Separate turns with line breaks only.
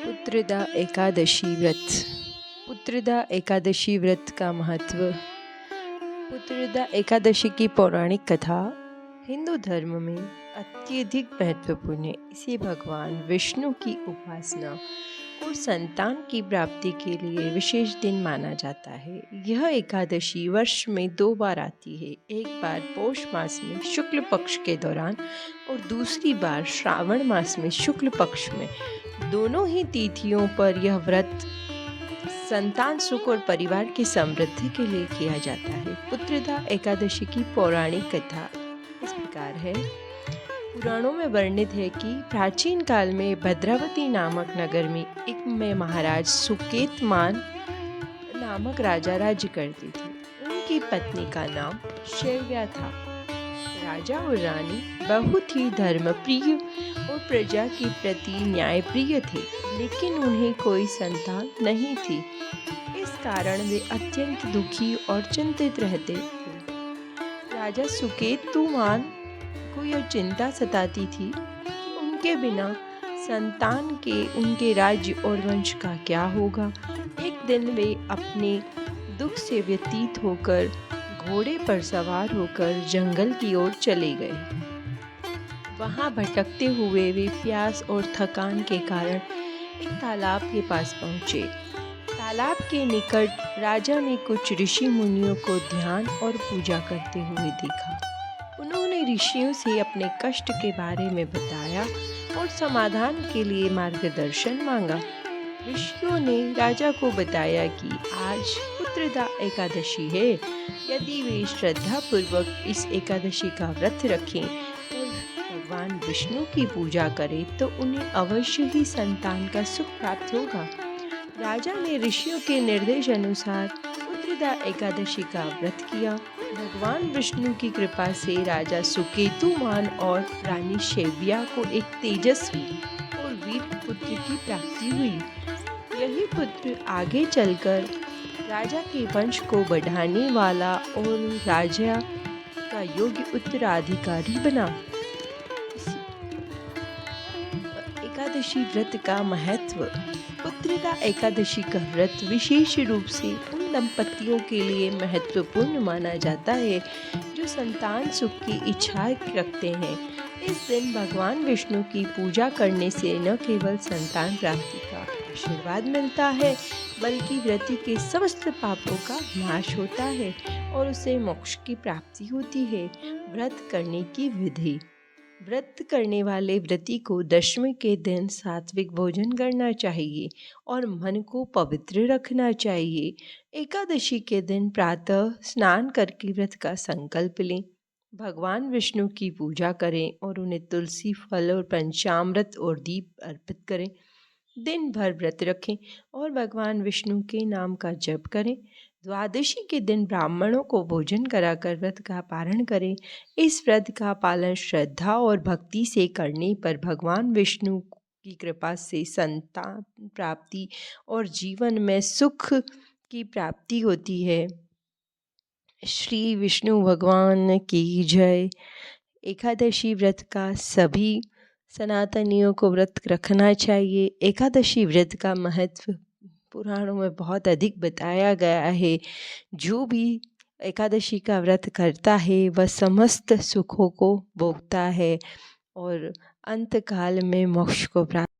पुत्रदा एकादशी व्रत। पुत्रदा एकादशी व्रत का महत्व। पुत्रदा एकादशी की पौराणिक कथा हिंदू धर्म में अत्यधिक महत्वपूर्ण है। इसे भगवान विष्णु की उपासना और संतान की प्राप्ति के लिए विशेष दिन माना जाता है। यह एकादशी वर्ष में 2 बार आती है, एक बार पौष मास में शुक्ल पक्ष के दौरान और दूसरी बार श्रावण मास में शुक्ल पक्ष में। दोनों ही तिथियों पर यह व्रत संतान सुख और परिवार की समृद्धि के लिए किया जाता है। पुत्रदा एकादशी की पौराणिक कथा इस प्रकार है। पुराणों में वर्णित है कि प्राचीन काल में भद्रावती नामक नगर में महाराज सुकेतमान नामक राजा राज्य करते थे। उनकी पत्नी का नाम शैव्या था। राजा और रानी बहुत ही धर्मप्रिय और प्रजा के प्रति न्यायप्रिय थे, लेकिन उन्हें कोई संतान नहीं थी। इस कारण वे अत्यंत दुखी और चिंतित रहते थे। राजा सुकेतुमान को यह चिंता सताती थी कि उनके बिना संतान के उनके राज्य और वंश का क्या होगा। एक दिन वे अपने दुख से व्यतीत होकर घोड़े पर सवार होकर जंगल की ओर चले गए। वहां भटकते हुए वे प्यास और थकान के कारण एक तालाब के पास पहुंचे। तालाब के निकट राजा ने कुछ ऋषि मुनियों को ध्यान और पूजा करते हुए देखा। उन्होंने ऋषियों से अपने कष्ट के बारे में बताया और समाधान के लिए मार्गदर्शन मांगा। ऋषियों ने राजा को बताया कि आज पुत्रदा एकादशी है। यदि वे श्रद्धा पूर्वक इस एकादशी का व्रत रखें और भगवान विष्णु की पूजा करें तो उन्हें अवश्य ही संतान का सुख प्राप्त होगा। राजा ने ऋषियों के निर्देश अनुसार पुत्रदा एकादशी का व्रत किया। भगवान विष्णु की कृपा से राजा सुकेतुमान और रानी शैव्या को एक तेजस्वी और वीर पुत्र की प्राप्ति हुई। यही पुत्र आगे चलकर राजा के वंश को बढ़ाने वाला और राजा का योग्य उत्तराधिकारी बना। एकादशी व्रत का महत्व। पुत्रदा एकादशी का व्रत विशेष रूप से उन दंपतियों के लिए महत्वपूर्ण माना जाता है जो संतान सुख की इच्छा रखते हैं। इस दिन भगवान विष्णु की पूजा करने से न केवल संतान प्राप्ति का आशीर्वाद मिलता है, बल्कि व्रती के समस्त पापों का नाश होता है और उसे मोक्ष की प्राप्ति होती है। व्रत करने की विधि। व्रत करने वाले व्रती को दशमी के दिन सात्विक भोजन करना चाहिए और मन को पवित्र रखना चाहिए। एकादशी के दिन प्रातः स्नान करके व्रत का संकल्प लें। भगवान विष्णु की पूजा करें और उन्हें तुलसी, फल और पंचामृत और दीप अर्पित करें। दिन भर व्रत रखें और भगवान विष्णु के नाम का जप करें। द्वादशी के दिन ब्राह्मणों को भोजन कराकर व्रत का पारण करें। इस व्रत का पालन श्रद्धा और भक्ति से करने पर भगवान विष्णु की कृपा से संतान प्राप्ति और जीवन में सुख की प्राप्ति होती है। श्री विष्णु भगवान की जय। एकादशी व्रत का सभी सनातनियों को व्रत रखना चाहिए। एकादशी व्रत का महत्व पुराणों में बहुत अधिक बताया गया है। जो भी एकादशी का व्रत करता है वह समस्त सुखों को भोगता है और अंत काल में मोक्ष को प्राप्त